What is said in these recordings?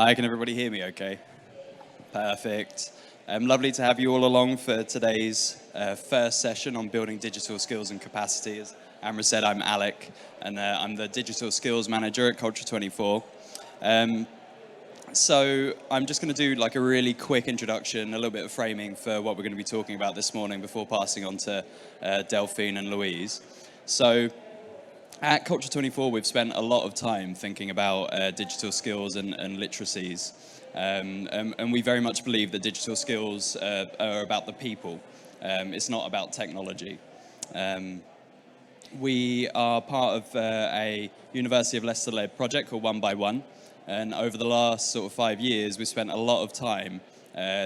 Hi, can everybody hear me okay? Perfect. Lovely to have you all along for today's first session on building digital skills and capacity. As Amra said, I'm Alec, and I'm the Digital Skills Manager at Culture 24. So I'm just going to do like a really quick introduction, a little bit of framing for what we're going to be talking about this morning before passing on to Delphine and Louise. So at Culture 24, we've spent a lot of time thinking about digital skills and literacies. And we very much believe that digital skills are about the people. It's not about technology. We are part of a University of Leicester-led project called One by One. And over the last sort of 5 years, we've spent a lot of time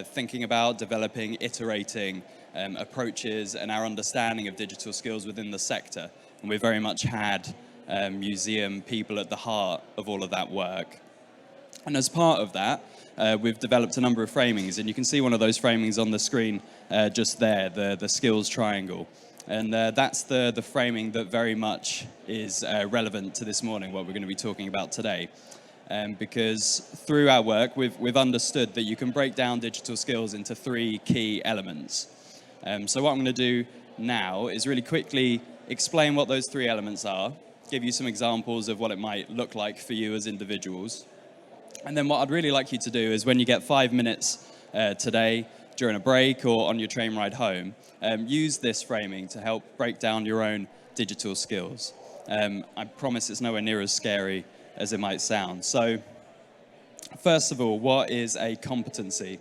thinking about developing, iterating approaches and our understanding of digital skills within the sector. And we very much had museum people at the heart of all of that work. And as part of that, we've developed a number of framings, and you can see one of those framings on the screen just there, the skills triangle. And that's the framing that very much is relevant to this morning, what we're going to be talking about today. Because through our work, we've understood that you can break down digital skills into 3 key elements. So what I'm going to do now is really quickly explain what those 3 elements are, give you some examples of what it might look like for you as individuals. And then what I'd really like you to do is when you get 5 minutes today, during a break or on your train ride home, use this framing to help break down your own digital skills. I promise it's nowhere near as scary as it might sound. So, first of all, what is a competency?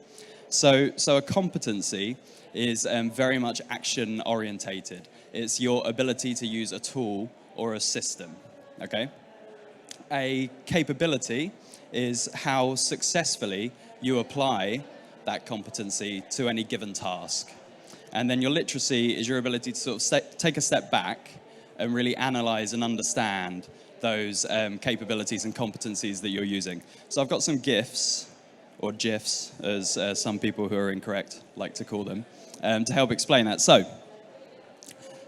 So a competency is very much action-orientated. It's your ability to use a tool or a system, okay? A capability is how successfully you apply that competency to any given task. And then your literacy is your ability to sort of take a step back and really analyze and understand those capabilities and competencies that you're using. So I've got some GIFs, or GIFs, as some people who are incorrect like to call them, to help explain that. So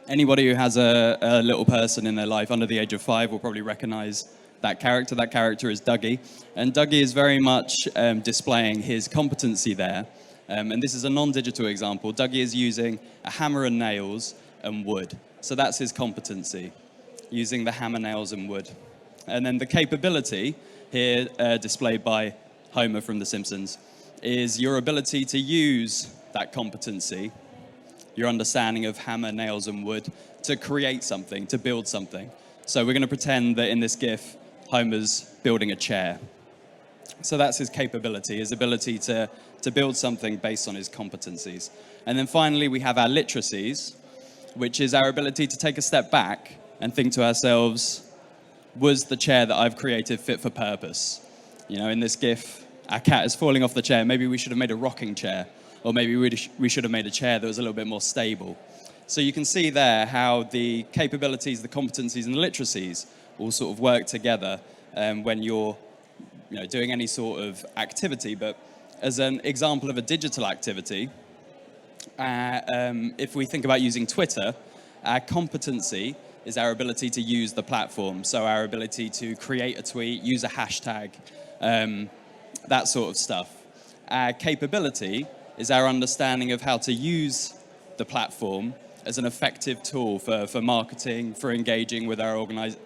anybody who has a little person in their life under the age of 5 will probably recognize that character. That character is Dougie. And Dougie is very much displaying his competency there. And this is a non-digital example. Dougie is using a hammer and nails and wood. So that's his competency, using the hammer, nails, and wood. And then the capability, here displayed by Homer from The Simpsons, is your ability to use that competency, your understanding of hammer, nails, and wood, to create something, to build something. So we're going to pretend that in this GIF, Homer's building a chair. So that's his capability, his ability to build something based on his competencies. And then finally, we have our literacies, which is our ability to take a step back and think to ourselves, was the chair that I've created fit for purpose? You know, in this GIF, our cat is falling off the chair. Maybe we should have made a rocking chair, or maybe we should have made a chair that was a little bit more stable. So you can see there how the capabilities, the competencies, and the literacies all sort of work together when you're doing any sort of activity. But as an example of a digital activity, if we think about using Twitter, our competency is our ability to use the platform. So our ability to create a tweet, use a hashtag, that sort of stuff. Our capability is our understanding of how to use the platform as an effective tool for marketing, for engaging with our audiences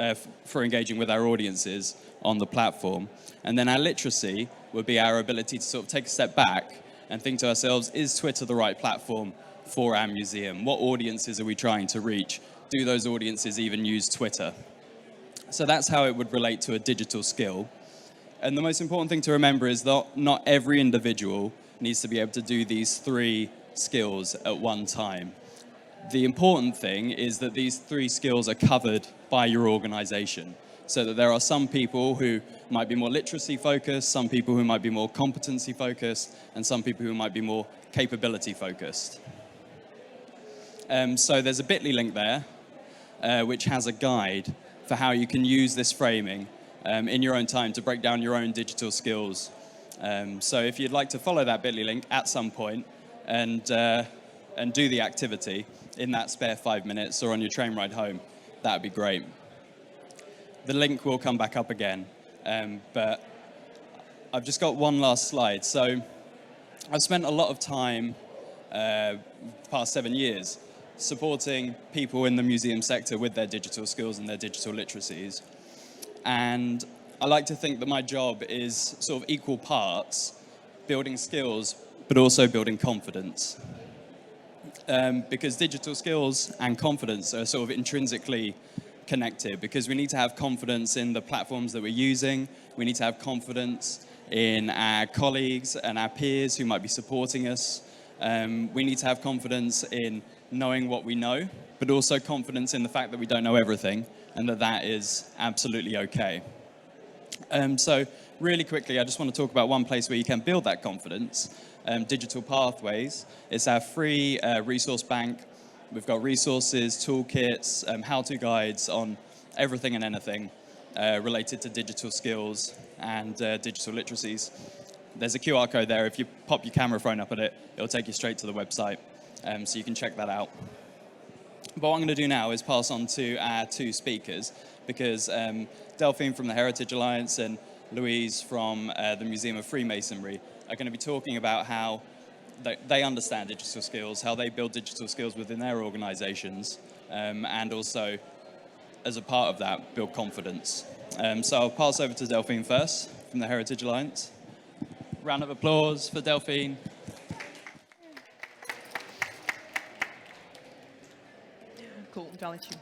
on the platform. And then our literacy would be our ability to sort of take a step back and think to ourselves, is Twitter the right platform for our museum? What audiences are we trying to reach? Do those audiences even use Twitter? So that's how it would relate to a digital skill. And the most important thing to remember is that not every individual needs to be able to do these 3 skills at one time. The important thing is that these 3 skills are covered by your organization, so that there are some people who might be more literacy focused, some people who might be more competency focused, and some people who might be more capability focused. So there's a bit.ly link there, which has a guide for how you can use this framing in your own time to break down your own digital skills. So if you'd like to follow that bit.ly link at some point and do the activity in that spare 5 minutes or on your train ride home, that would be great. The link will come back up again, but I've just got one last slide. So I've spent a lot of time, past 7 years, supporting people in the museum sector with their digital skills and their digital literacies. And I like to think that my job is sort of equal parts building skills, but also building confidence. Because digital skills and confidence are sort of intrinsically connected, because we need to have confidence in the platforms that we're using. We need to have confidence in our colleagues and our peers who might be supporting us. We need to have confidence in knowing what we know, but also confidence in the fact that we don't know everything and that that is absolutely okay. So really quickly, I just want to talk about one place where you can build that confidence, Digital Pathways. It's our free resource bank. We've got resources, toolkits, how-to guides on everything and anything related to digital skills and digital literacies. There's a QR code there. If you pop your camera phone up at it, it'll take you straight to the website, so you can check that out. But what I'm going to do now is pass on to our two speakers, because Delphine from the Heritage Alliance and Louise from the Museum of Freemasonry are going to be talking about how they understand digital skills, how they build digital skills within their organizations, and also, as a part of that, build confidence. So I'll pass over to Delphine first from the Heritage Alliance. Round of applause for Delphine. Cool, I'll let you.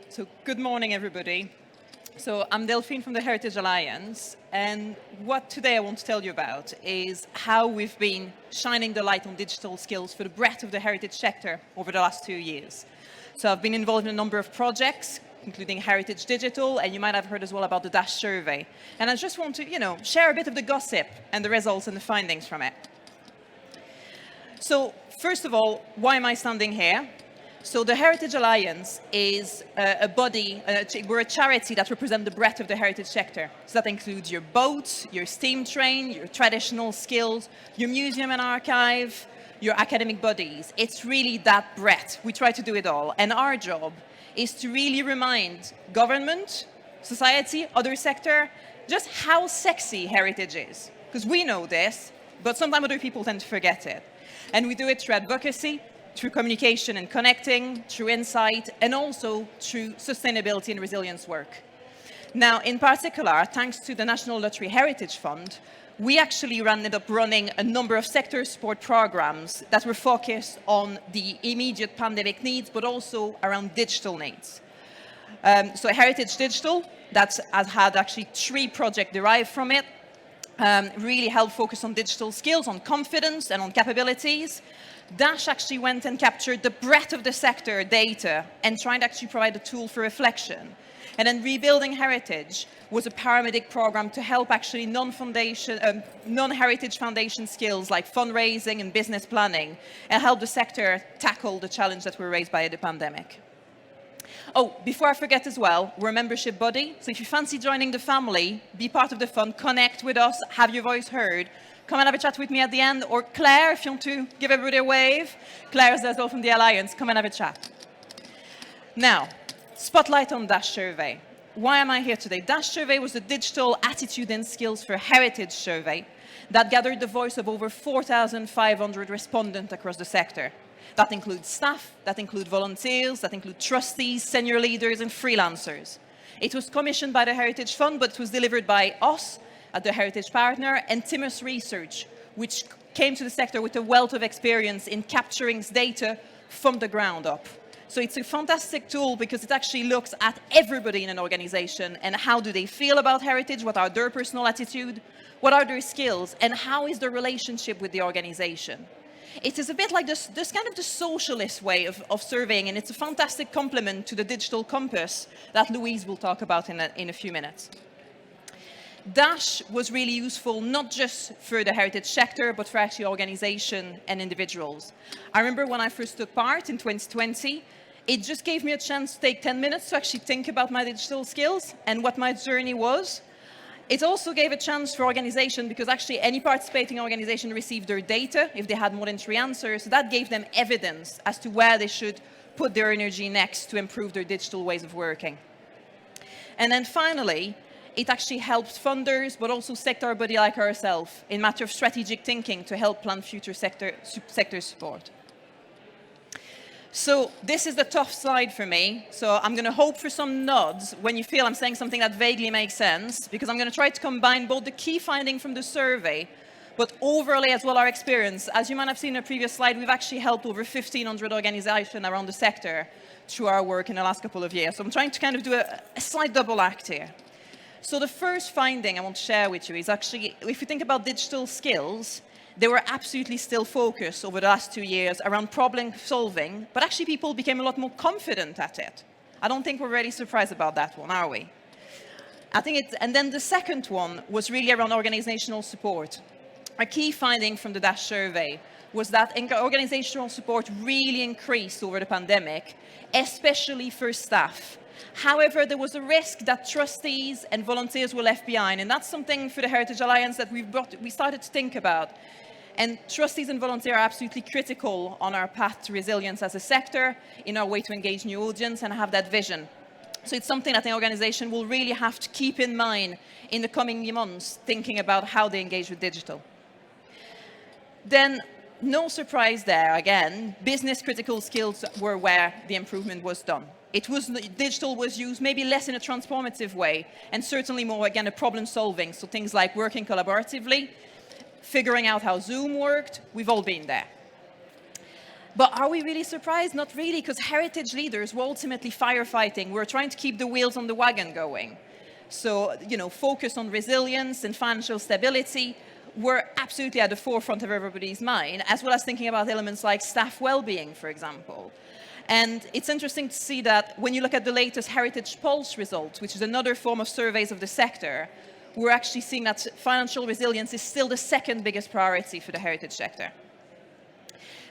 So good morning, everybody. So I'm Delphine from the Heritage Alliance, and what today I want to tell you about is how we've been shining the light on digital skills for the breadth of the heritage sector over the last 2 years. So I've been involved in a number of projects, including Heritage Digital, and you might have heard as well about the DASH survey. And I just want to, share a bit of the gossip and the results and the findings from it. So first of all, why am I standing here? So the Heritage Alliance is a body, we're a charity that represents the breadth of the heritage sector. So that includes your boats, your steam train, your traditional skills, your museum and archive, your academic bodies. It's really that breadth. We try to do it all. And our job is to really remind government, society, other sector, just how sexy heritage is. Because we know this, but sometimes other people tend to forget it. And we do it through advocacy, through communication and connecting, through insight, and also through sustainability and resilience work. Now, in particular, thanks to the National Lottery Heritage Fund, we actually ended up running a number of sector support programs that were focused on the immediate pandemic needs, but also around digital needs. So Heritage Digital, that has had actually 3 projects derived from it, really helped focus on digital skills, on confidence, and on capabilities. DASH actually went and captured the breadth of the sector data and tried to actually provide a tool for reflection. And then Rebuilding Heritage was a paramedic program to help actually non-heritage foundation skills like fundraising and business planning and help the sector tackle the challenge that were raised by the pandemic. Oh, before I forget as well, we're a membership body. So if you fancy joining the family, be part of the fund, connect with us, have your voice heard. Come and have a chat with me at the end. Or Claire, if you want to give everybody a wave. Claire is as well from the Alliance. Come and have a chat. Now, spotlight on DASH survey. Why am I here today? DASH survey was a digital attitude and skills for heritage survey that gathered the voice of over 4,500 respondents across the sector. That includes staff, that include volunteers, that include trustees, senior leaders, and freelancers. It was commissioned by the Heritage Fund, but it was delivered by us, at the Heritage Partner, and Timus Research, which came to the sector with a wealth of experience in capturing data from the ground up. So it's a fantastic tool because it actually looks at everybody in an organization and how do they feel about heritage, what are their personal attitude, what are their skills, and how is their relationship with the organization. It is a bit like this kind of the socialist way of surveying, and it's a fantastic complement to the digital compass that Louise will talk about in a few minutes. DASH was really useful not just for the heritage sector, but for actually organization and individuals. I remember when I first took part in 2020, it just gave me a chance to take 10 minutes to actually think about my digital skills and what my journey was. It also gave a chance for organization because actually any participating organization received their data if they had more than 3 answers. So that gave them evidence as to where they should put their energy next to improve their digital ways of working. And then finally, it actually helps funders, but also sector body like ourselves in matter of strategic thinking to help plan future sector support. So this is the tough slide for me. So I'm going to hope for some nods when you feel I'm saying something that vaguely makes sense, because I'm going to try to combine both the key finding from the survey, but overlay as well our experience. As you might have seen in a previous slide, we've actually helped over 1,500 organizations around the sector through our work in the last couple of years. So I'm trying to kind of do a slight double act here. So the first finding I want to share with you is actually, if you think about digital skills, they were absolutely still focused over the last 2 years around problem solving, but actually people became a lot more confident at it. I don't think we're really surprised about that one, are we? I think it's, and then the second one was really around organizational support. A key finding from the DASH survey was that organizational support really increased over the pandemic, especially for staff. However, there was a risk that trustees and volunteers were left behind, and that's something for the Heritage Alliance that we started to think about. And trustees and volunteers are absolutely critical on our path to resilience as a sector, in our way to engage new audience and have that vision. So it's something that the organization will really have to keep in mind in the coming months, thinking about how they engage with digital. Then, no surprise there, again, business critical skills were where the improvement was done. Digital was used maybe less in a transformative way, and certainly more, again, a problem solving. So things like working collaboratively, figuring out how Zoom worked, we've all been there. But are we really surprised? Not really, because heritage leaders were ultimately firefighting. We're trying to keep the wheels on the wagon going. So, focus on resilience and financial stability were absolutely at the forefront of everybody's mind, as well as thinking about elements like staff well-being, for example. And it's interesting to see that when you look at the latest Heritage Pulse results, which is another form of surveys of the sector, we're actually seeing that financial resilience is still the second biggest priority for the heritage sector.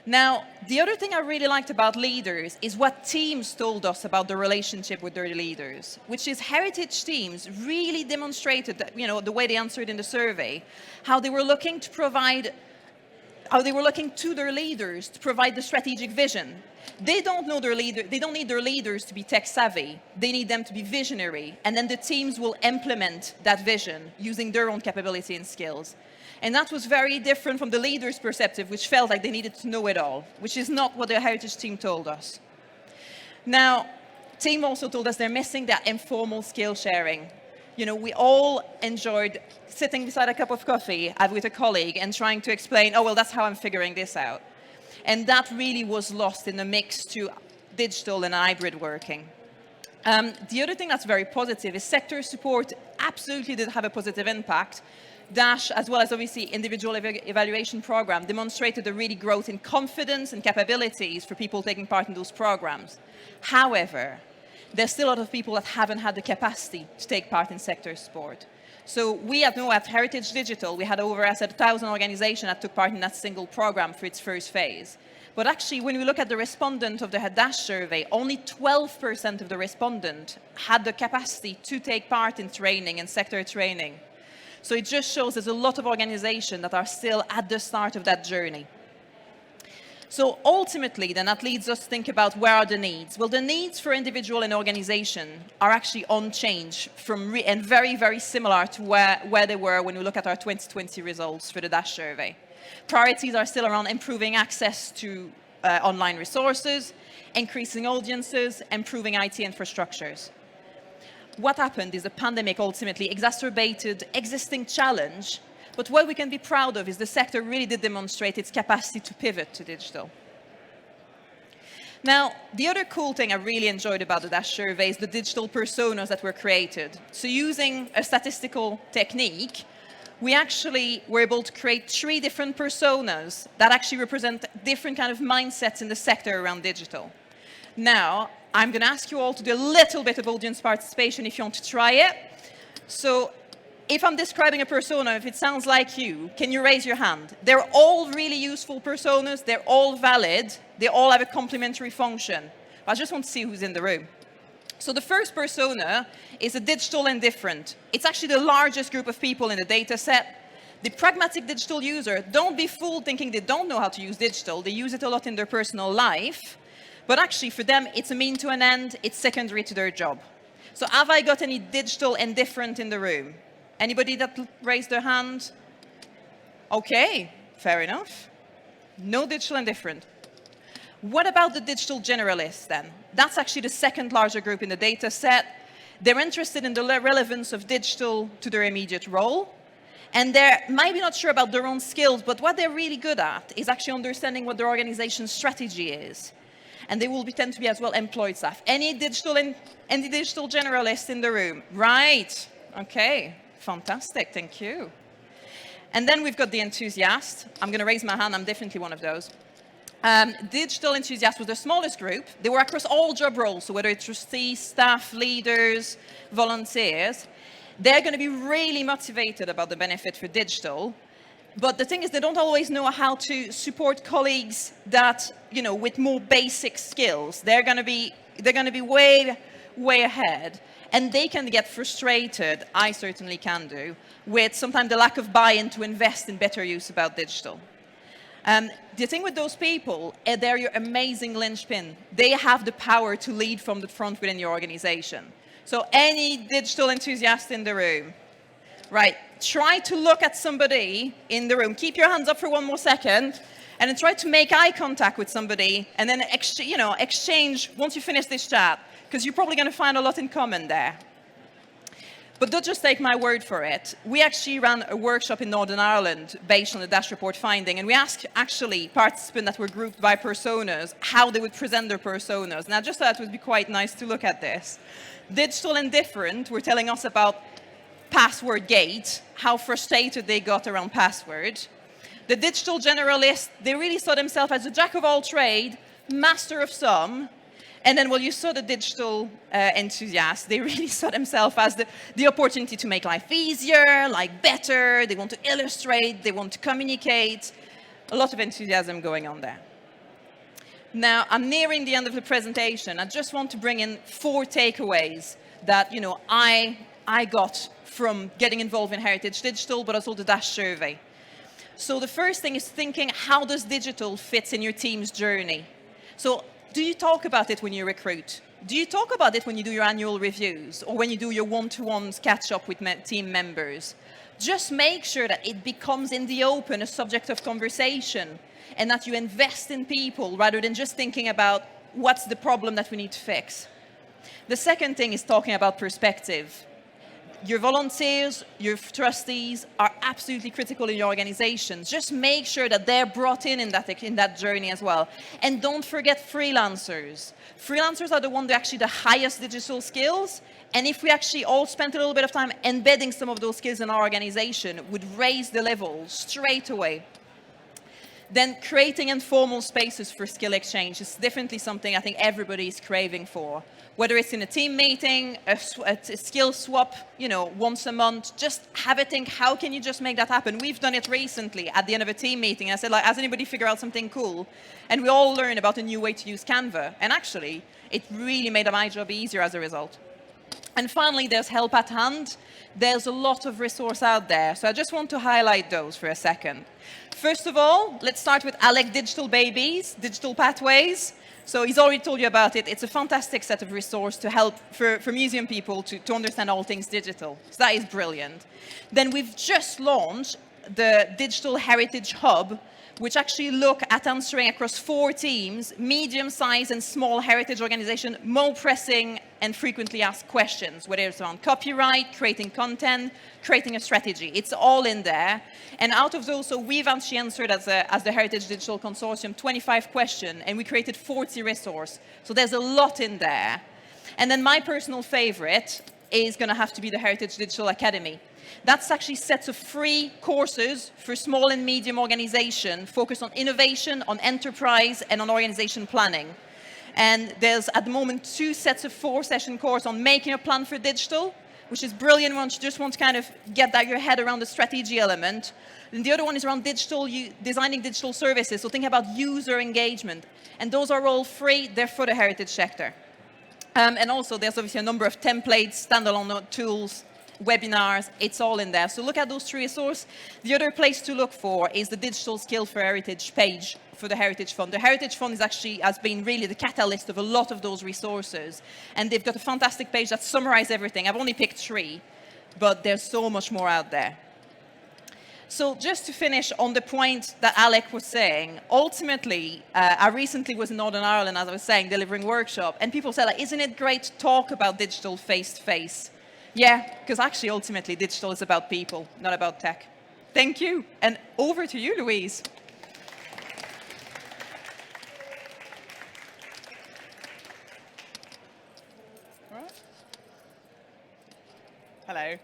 Now, the other thing I really liked about leaders is what teams told us about the relationship with their leaders, which is heritage teams really demonstrated that, the way they answered in the survey, how they were looking to their leaders to provide the strategic vision. They don't need their leaders to be tech savvy. They need them to be visionary, and then the teams will implement that vision using their own capability and skills. And that was very different from the leaders' perspective, which felt like they needed to know it all, which is not what the heritage team told us. Now, team also told us they're missing that informal skill sharing. We all enjoyed sitting beside a cup of coffee with a colleague and trying to explain, oh, well, that's how I'm figuring this out. And that really was lost in the mix to digital and hybrid working. The other thing that's very positive is sector support absolutely did have a positive impact. DASH, as well as obviously individual evaluation program, demonstrated a really growth in confidence and capabilities for people taking part in those programs. However, there's still a lot of people that haven't had the capacity to take part in sector support. So we at Heritage Digital, we had over, 1,000 organizations that took part in that single program for its first phase. But actually, when we look at the respondent of the DASH survey, only 12% of the respondent had the capacity to take part in training and sector training. So it just shows there's a lot of organizations that are still at the start of that journey. So ultimately, then that leads us to think about where are the needs? Well, the needs for individual and organization are actually unchanged and very, very similar to where they were when we look at our 2020 results for the DASH survey. Priorities are still around improving access to online resources, increasing audiences, improving IT infrastructures. What happened is the pandemic ultimately exacerbated existing challenge, but what we can be proud of is the sector really did demonstrate its capacity to pivot to digital. Now, the other cool thing I really enjoyed about the DASH survey is the digital personas that were created. So using a statistical technique, we actually were able to create 3 different personas that actually represent different kind of mindsets in the sector around digital. Now, I'm going to ask you all to do a little bit of audience participation if you want to try it. So if I'm describing a persona, if it sounds like you, can you raise your hand? They're all really useful personas. They're all valid. They all have a complementary function. I just want to see who's in the room. So the first persona is a digital indifferent. It's actually the largest group of people in the data set. The pragmatic digital user, don't be fooled thinking they don't know how to use digital. They use it a lot in their personal life. But actually, for them, it's a mean to an end. It's secondary to their job. So have I got any digital indifferent in the room? Anybody that raised their hand? Okay, fair enough. No digital indifferent. What about the digital generalists then? That's actually the second larger group in the data set. They're interested in the relevance of digital to their immediate role. And they're maybe not sure about their own skills, but what they're really good at is actually understanding what their organization's strategy is. And they will tend to be as well employed staff. Any digital generalists in the room? Right. Okay. Fantastic. Thank you. And then we've got the enthusiast. I'm going to raise my hand. I'm definitely one of those. Digital enthusiasts was the smallest group. They were across all job roles, so whether it's trustees, staff, leaders, volunteers. They're going to be really motivated about the benefit for digital. But the thing is, they don't always know how to support colleagues that, with more basic skills. They're going to be way ahead. And they can get frustrated, I certainly can do, with sometimes the lack of buy-in to invest in better use about digital. The thing with those people, they're your amazing linchpin. They have the power to lead from the front within your organization. So any digital enthusiast in the room, right, try to look at somebody in the room. Keep your hands up for one more second, and then try to make eye contact with somebody, and then exchange once you finish this chat, because you're probably going to find a lot in common there. But don't just take my word for it. We actually ran a workshop in Northern Ireland based on the Dash report finding, and we asked actually participants that were grouped by personas how they would present their personas. And I just thought it would be quite nice to look at this. Digital indifferent were telling us about password gate, how frustrated they got around password. The digital generalist, they really saw themselves as a jack of all trade, master of some. And then, you saw the digital enthusiasts. They really saw themselves as the opportunity to make life easier, better. They want to illustrate. They want to communicate. A lot of enthusiasm going on there. Now, I'm nearing the end of the presentation. I just want to bring in 4 takeaways that, I got from getting involved in Heritage Digital, but also the Dash survey. So the first thing is thinking, how does digital fit in your team's journey? So do you talk about it when you recruit? Do you talk about it when you do your annual reviews or when you do your one-to-ones catch-up with team members? Just make sure that it becomes in the open a subject of conversation and that you invest in people rather than just thinking about what's the problem that we need to fix. The second thing is talking about perspective. Your volunteers, your trustees are absolutely critical in your organizations. Just make sure that they're brought in that journey as well. And don't forget freelancers. Freelancers are the ones that actually the highest digital skills. And if we actually all spent a little bit of time embedding some of those skills in our organization, it would raise the level straight away. Then creating informal spaces for skill exchange is definitely something I think everybody is craving for. Whether it's in a team meeting, a skill swap, once a month, just have a think, how can you just make that happen? We've done it recently at the end of a team meeting. I said, has anybody figured out something cool? And we all learned about a new way to use Canva. And actually, it really made my job easier as a result. And finally, there's help at hand. There's a lot of resource out there. So I just want to highlight those for a second. First of all, let's start with Alec Digital Babies, Digital Pathways. So he's already told you about it. It's a fantastic set of resource to help for museum people to understand all things digital. So that is brilliant. Then we've just launched the Digital Heritage Hub, which actually look at answering across 4 teams, medium-sized and small heritage organizations, more pressing and frequently asked questions, whether it's around copyright, creating content, creating a strategy. It's all in there. And out of those, so we've actually answered as the Heritage Digital Consortium 25 questions, and we created 40 resources. So there's a lot in there. And then my personal favorite is going to have to be the Heritage Digital Academy. That's actually sets of free courses for small and medium organizations focused on innovation, on enterprise, and on organization planning. And there's, at the moment, 2 sets of 4-session course on making a plan for digital, which is brilliant once you just want to kind of get your head around the strategy element. And the other one is around designing digital services, so think about user engagement. And those are all free. They're for the heritage sector. And also, there's obviously a number of templates, standalone tools, webinars, it's all in there. So look at those 3 resources. The other place to look for is the Digital Skill for Heritage page for the Heritage Fund. The Heritage Fund has been really the catalyst of a lot of those resources. And they've got a fantastic page that summarizes everything. I've only picked 3, but there's so much more out there. So just to finish on the point that Alec was saying, ultimately, I recently was in Northern Ireland, as I was saying, delivering workshop, and people said, like, isn't it great to talk about digital face-to-face? Yeah, because actually, ultimately, digital is about people, not about tech. Thank you, and over to you, Louise. Hello.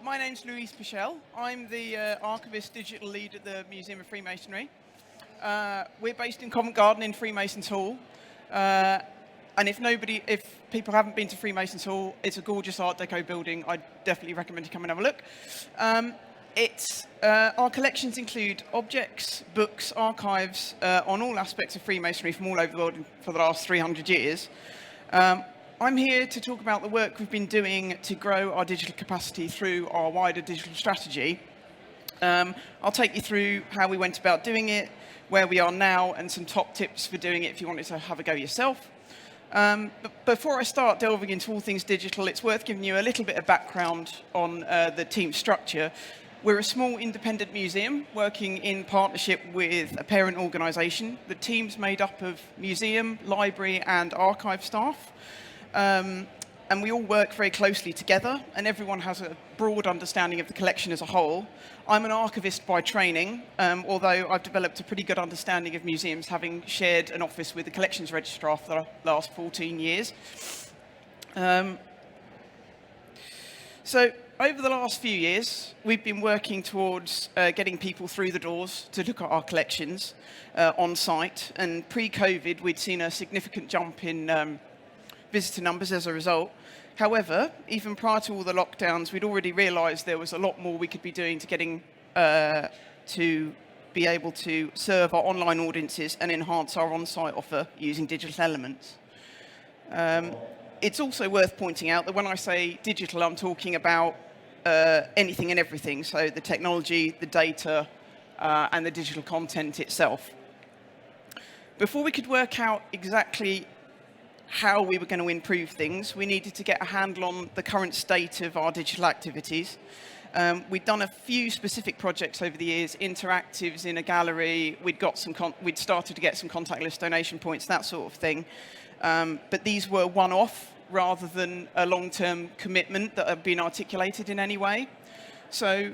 My name's Louise Pichel. I'm the Archivist Digital Lead at the Museum of Freemasonry. We're based in Covent Garden in Freemasons Hall. And if people haven't been to Freemasons Hall, it's a gorgeous Art Deco building. I definitely recommend you come and have a look. Our collections include objects, books, archives on all aspects of Freemasonry from all over the world for the last 300 years. I'm here to talk about the work we've been doing to grow our digital capacity through our wider digital strategy. I'll take you through how we went about doing it, where we are now, and some top tips for doing it if you wanted to have a go yourself. But before I start delving into all things digital, it's worth giving you a little bit of background on the team structure. We're a small independent museum working in partnership with a parent organisation. The team's made up of museum, library and archive staff. And we all work very closely together, and everyone has a broad understanding of the collection as a whole. I'm an archivist by training, although I've developed a pretty good understanding of museums, having shared an office with the collections registrar for the last 14 years. So over the last few years, we've been working towards getting people through the doors to look at our collections on site, and pre-COVID, we'd seen a significant jump in visitor numbers as a result. However, even prior to all the lockdowns, we'd already realised there was a lot more we could be doing to getting to be able to serve our online audiences and enhance our on-site offer using digital elements. It's also worth pointing out that when I say digital, I'm talking about anything and everything, so the technology, the data, and the digital content itself. Before we could work out exactly how we were going to improve things, we needed to get a handle on the current state of our digital activities. We'd done a few specific projects over the years, interactives in a gallery, we'd started to get some contactless donation points, that sort of thing. But these were one-off rather than a long-term commitment that had been articulated in any way. So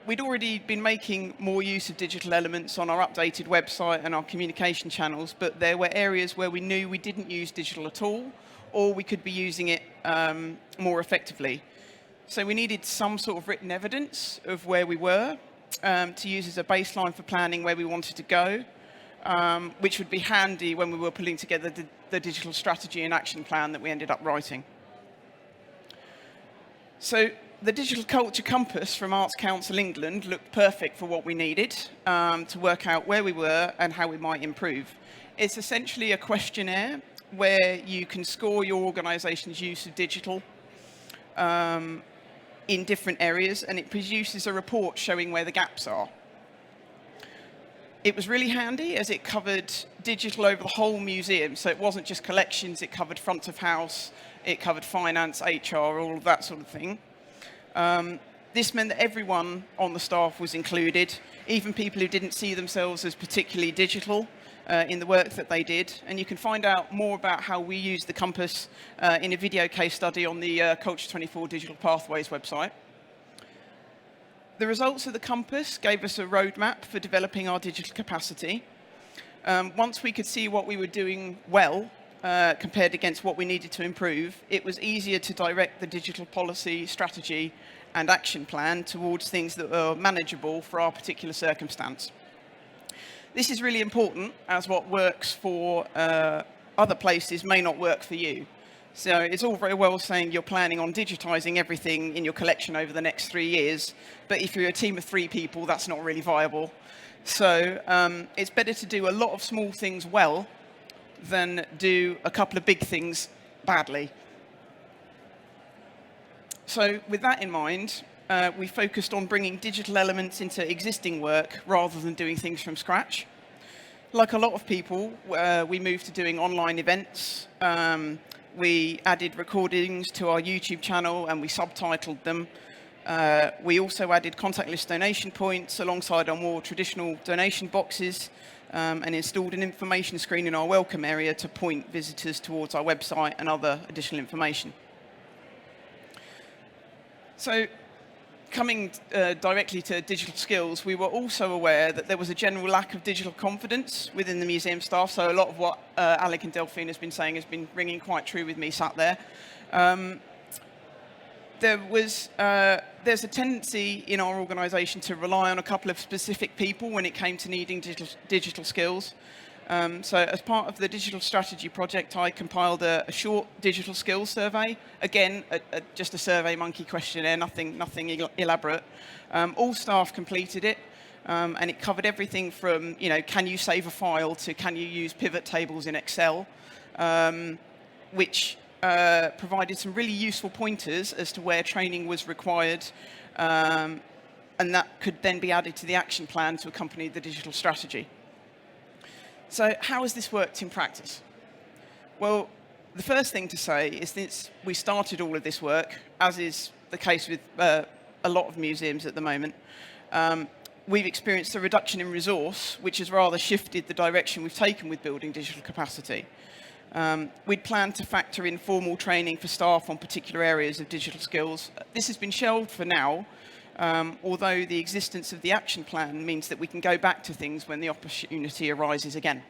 we'd already been making more use of digital elements on our updated website and our communication channels, but there were areas where we knew we didn't use digital at all, or we could be using it more effectively. So we needed some sort of written evidence of where we were to use as a baseline for planning where we wanted to go, which would be handy when we were pulling together the digital strategy and action plan that we ended up writing. So the Digital Culture Compass from Arts Council England looked perfect for what we needed to work out where we were and how we might improve. It's essentially a questionnaire where you can score your organisation's use of digital in different areas, and it produces a report showing where the gaps are. It was really handy as it covered digital over the whole museum, so it wasn't just collections, it covered front of house, it covered finance, HR, all of that sort of thing. This meant that everyone on the staff was included, even people who didn't see themselves as particularly digital in the work that they did. And you can find out more about how we use the compass in a video case study on the Culture 24 Digital Pathways website. The results of the compass gave us a roadmap for developing our digital capacity. Once we could see what we were doing well, compared against what we needed to improve, it was easier to direct the digital policy, strategy and action plan towards things that were manageable for our particular circumstance. This is really important, as what works for other places may not work for you. So it's all very well saying you're planning on digitizing everything in your collection over the next 3 years, but if you're a team of 3 people, that's not really viable. So it's better to do a lot of small things well than do a couple of big things badly. So with that in mind, we focused on bringing digital elements into existing work rather than doing things from scratch. Like a lot of people, we moved to doing online events. We added recordings to our YouTube channel and we subtitled them. We also added contactless donation points alongside our more traditional donation boxes, and installed an information screen in our welcome area to point visitors towards our website and other additional information. So, coming directly to digital skills, we were also aware that there was a general lack of digital confidence within the museum staff. So a lot of what Alec and Delphine has been saying has been ringing quite true with me sat there. There's a tendency in our organisation to rely on a couple of specific people when it came to needing digital skills. So as part of the digital strategy project, I compiled a short digital skills survey. Again, just a survey monkey questionnaire, nothing elaborate. All staff completed it, and it covered everything from, can you save a file to can you use pivot tables in Excel, which provided some really useful pointers as to where training was required, and that could then be added to the action plan to accompany the digital strategy. So how has this worked in practice? Well, the first thing to say is since we started all of this work, as is the case with a lot of museums at the moment, we've experienced a reduction in resource, which has rather shifted the direction we've taken with building digital capacity. We'd planned to factor in formal training for staff on particular areas of digital skills. This has been shelved for now, although the existence of the action plan means that we can go back to things when the opportunity arises again.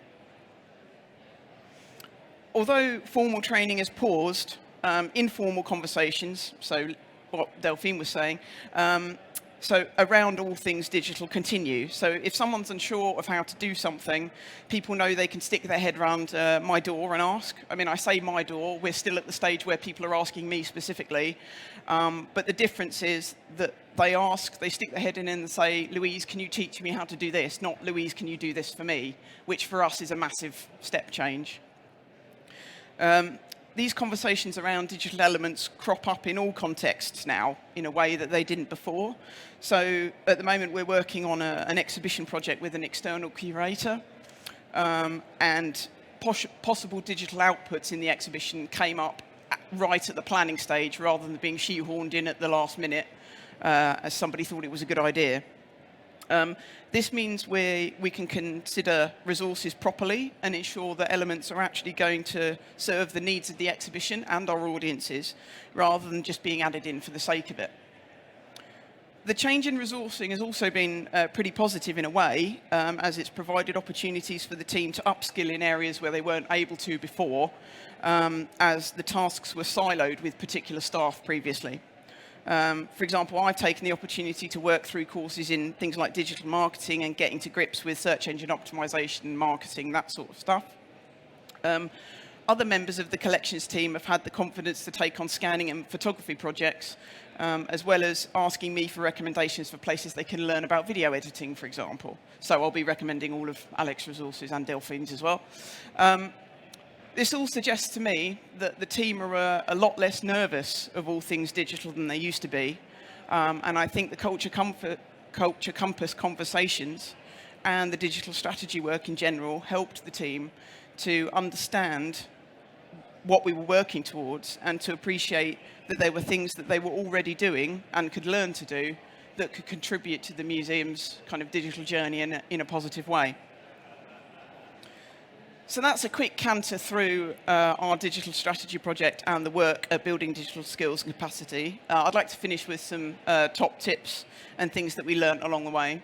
Although formal training is paused, informal conversations, so what Delphine was saying, so around all things digital continue. So if someone's unsure of how to do something, people know they can stick their head around my door and ask. I mean, I say my door, we're still at the stage where people are asking me specifically. But the difference is that they ask, they stick their head in and say, Louise, can you teach me how to do this? Not, Louise, can you do this for me? Which for us is a massive step change. These conversations around digital elements crop up in all contexts now in a way that they didn't before. So at the moment, we're working on an exhibition project with an external curator, and possible digital outputs in the exhibition came up right at the planning stage rather than being shoehorned in at the last minute as somebody thought it was a good idea. This means we can consider resources properly and ensure that elements are actually going to serve the needs of the exhibition and our audiences, rather than just being added in for the sake of it. The change in resourcing has also been pretty positive in a way, as it's provided opportunities for the team to upskill in areas where they weren't able to before, as the tasks were siloed with particular staff previously. For example, I've taken the opportunity to work through courses in things like digital marketing and getting to grips with search engine optimization, marketing, that sort of stuff. Other members of the collections team have had the confidence to take on scanning and photography projects, as well as asking me for recommendations for places they can learn about video editing, for example. So I'll be recommending all of Alec's resources and Delphine's as well. This all suggests to me that the team are a lot less nervous of all things digital than they used to be. And I think the Culture Compass conversations and the digital strategy work in general helped the team to understand what we were working towards and to appreciate that there were things that they were already doing and could learn to do that could contribute to the museum's kind of digital journey in a positive way. So that's a quick canter through our digital strategy project and the work at building digital skills and capacity. I'd like to finish with some top tips and things that we learned along the way.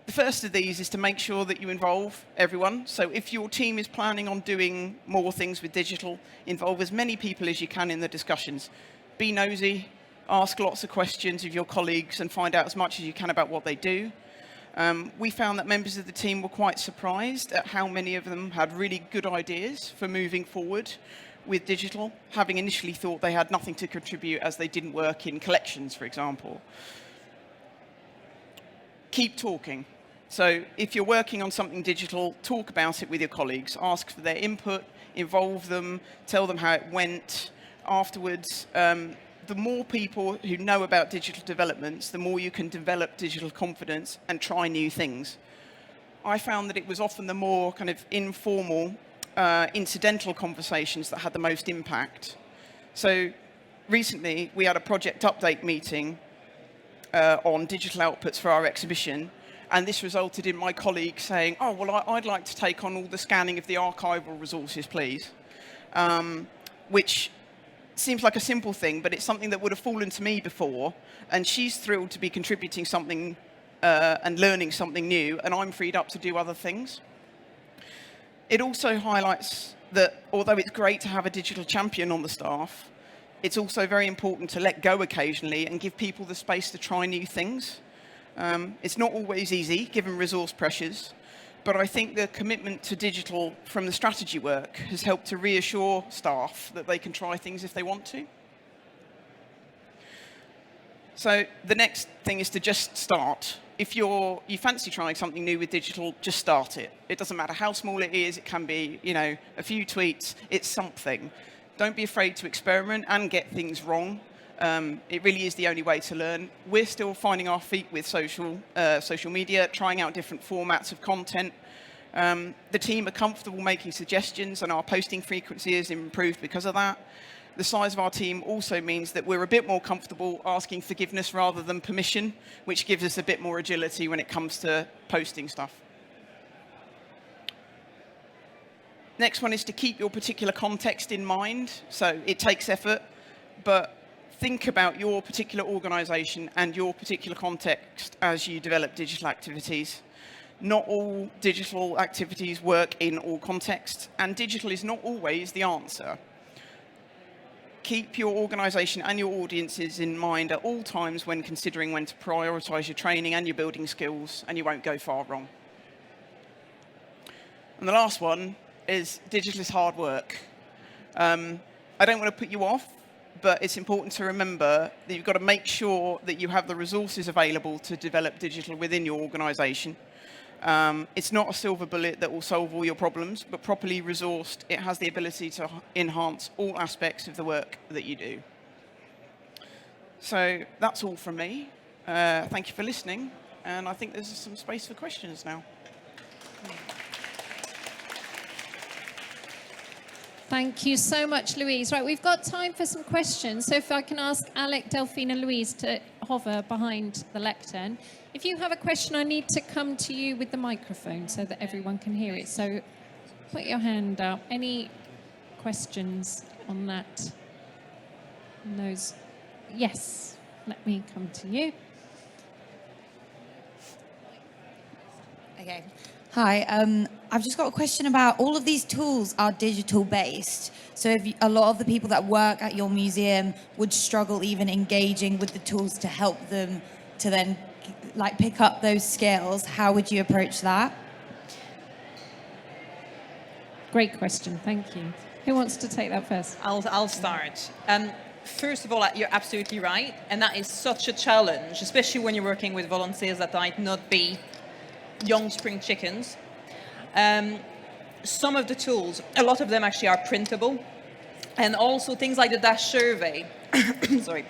The first of these is to make sure that you involve everyone. So if your team is planning on doing more things with digital, involve as many people as you can in the discussions. Be nosy, ask lots of questions of your colleagues and find out as much as you can about what they do. We found that members of the team were quite surprised at how many of them had really good ideas for moving forward with digital, having initially thought they had nothing to contribute as they didn't work in collections, for example. Keep talking. So if you're working on something digital, talk about it with your colleagues. Ask for their input, involve them, tell them how it went. Afterwards, the more people who know about digital developments, the more you can develop digital confidence and try new things. I found that it was often the more kind of informal, incidental conversations that had the most impact. So recently, we had a project update meeting on digital outputs for our exhibition, and this resulted in my colleague saying, oh, well, I'd like to take on all the scanning of the archival resources, please. Which seems like a simple thing, but it's something that would have fallen to me before, and she's thrilled to be contributing something and learning something new, and I'm freed up to do other things. It also highlights that although it's great to have a digital champion on the staff, it's also very important to let go occasionally and give people the space to try new things. It's not always easy, given resource pressures, but I think the commitment to digital from the strategy work has helped to reassure staff that they can try things if they want to. So the next thing is to just start. If you fancy trying something new with digital, just start it. It doesn't matter how small it is. It can be, a few tweets. It's something. Don't be afraid to experiment and get things wrong. It really is the only way to learn. We're still finding our feet with social media, trying out different formats of content. The team are comfortable making suggestions, and our posting frequency has improved because of that. The size of our team also means that we're a bit more comfortable asking forgiveness rather than permission, which gives us a bit more agility when it comes to posting stuff. Next one is to keep your particular context in mind. So it takes effort, but think about your particular organization and your particular context as you develop digital activities. Not all digital activities work in all contexts, and digital is not always the answer. Keep your organization and your audiences in mind at all times when considering when to prioritize your training and your building skills, and you won't go far wrong. And the last one is digital is hard work. I don't want to put you off, but it's important to remember that you've got to make sure that you have the resources available to develop digital within your organization. It's not a silver bullet that will solve all your problems, but properly resourced, it has the ability to enhance all aspects of the work that you do. So that's all from me. Thank you for listening, and I think there's some space for questions now. Thank you so much, Louise. Right, we've got time for some questions. So if I can ask Alec, Delphine and Louise to hover behind the lectern. If you have a question, I need to come to you with the microphone so that everyone can hear it. So put your hand up. Any questions on that? Those? Yes, let me come to you. Okay. Hi, I've just got a question about all of these tools are digital based. So if a lot of the people that work at your museum would struggle even engaging with the tools to help them to then pick up those skills, how would you approach that? Great question, thank you. Who wants to take that first? I'll start. First of all, you're absolutely right, and that is such a challenge, especially when you're working with volunteers that might not be young spring chickens. Some of the tools, a lot of them actually are printable, and also things like the Dash survey. Sorry,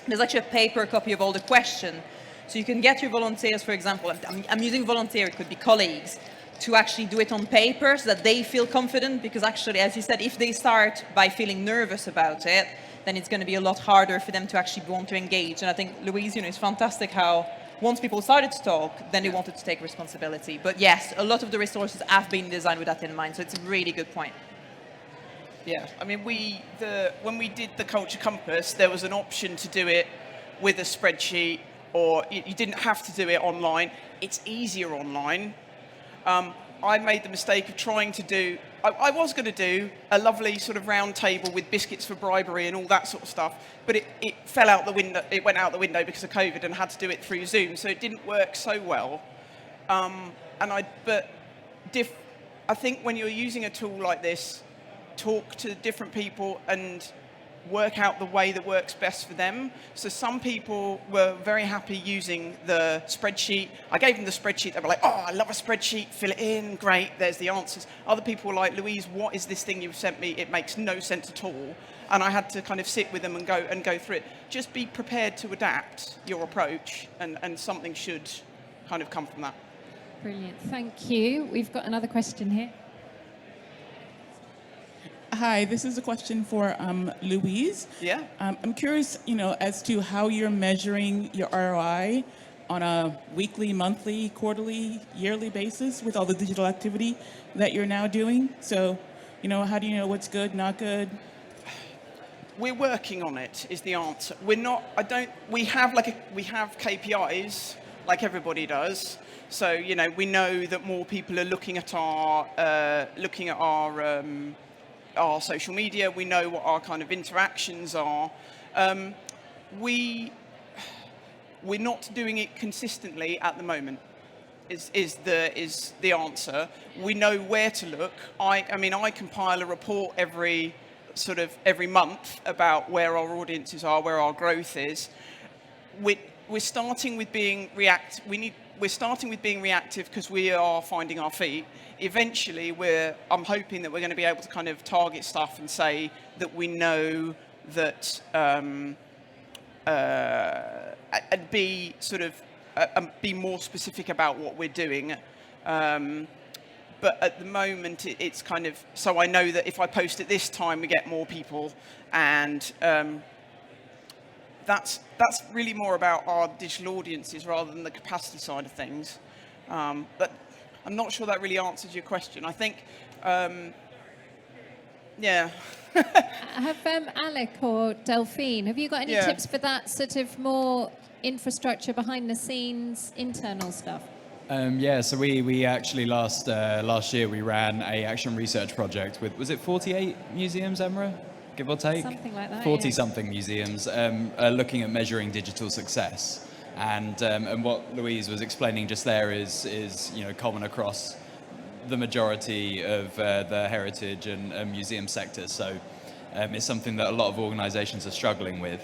there's actually a paper copy of all the questions, so you can get your volunteers, for example, I'm using volunteer, it could be colleagues, to actually do it on paper so that they feel confident, because actually, as you said, if they start by feeling nervous about it, then it's going to be a lot harder for them to actually want to engage. And I think, Louise, it's fantastic how once people started to talk, then they wanted to take responsibility. But yes, a lot of the resources have been designed with that in mind, so it's a really good point. Yeah, I mean, when we did the Culture Compass, there was an option to do it with a spreadsheet, or you didn't have to do it online. It's easier online. I made the mistake of trying to do, I was going to do a lovely sort of round table with biscuits for bribery and all that sort of stuff, but it fell out the window, it went out the window because of COVID, and had to do it through Zoom, so it didn't work so well. I think when you're using a tool like this, talk to different people and work out the way that works best for them. So some people were very happy using the spreadsheet. I gave them the spreadsheet. They were like, oh, I love a spreadsheet. Fill it in. Great. There's the answers. Other people were like, Louise, what is this thing you've sent me? It makes no sense at all. and I had to kind of sit with them and go through it. Just be prepared to adapt your approach, and something should kind of come from that. Brilliant, thank you. We've got another question here. Hi, this is a question for Louise. Yeah. I'm curious, as to how you're measuring your ROI on a weekly, monthly, quarterly, yearly basis with all the digital activity that you're now doing. So, how do you know what's good, not good? We're working on it, is the answer. We're not. We have KPIs like everybody does. So we know that more people are looking at our social media. We know what our kind of interactions are. We're not doing it consistently at the moment. Is the answer. We know where to look. I compile a report every month about where our audiences are, where our growth is. We're starting with being We're starting with being reactive because we are finding our feet. Eventually, I'm hoping that we're going to be able to kind of target stuff and say that we know that, and be more specific about what we're doing. But at the moment, it's kind of, so I know that if I post at this time, we get more people, and that's really more about our digital audiences rather than the capacity side of things. But I'm not sure that really answers your question. I think, yeah. Have Alec or Delphine, have you got any tips for that sort of more infrastructure, behind the scenes, internal stuff? So we actually last year we ran a action research project with, was it 48 museums, Emra? Give or take? Something like that, 40-something museums looking at measuring digital success. And what Louise was explaining just there is common across the majority of the heritage and museum sectors. So it's something that a lot of organizations are struggling with.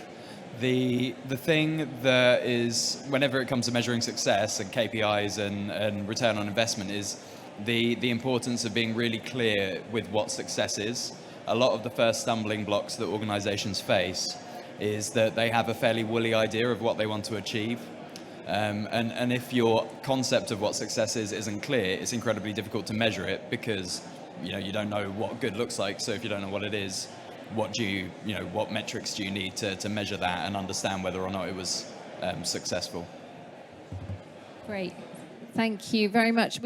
The thing that is, whenever it comes to measuring success and KPIs and return on investment, is the importance of being really clear with what success is. A lot of the first stumbling blocks that organizations face is that they have a fairly woolly idea of what they want to achieve. And if your concept of what success is isn't clear, it's incredibly difficult to measure it, because you don't know what good looks like. So if you don't know what it is, what metrics do you need to measure that and understand whether or not it was successful? Great. Thank you very much.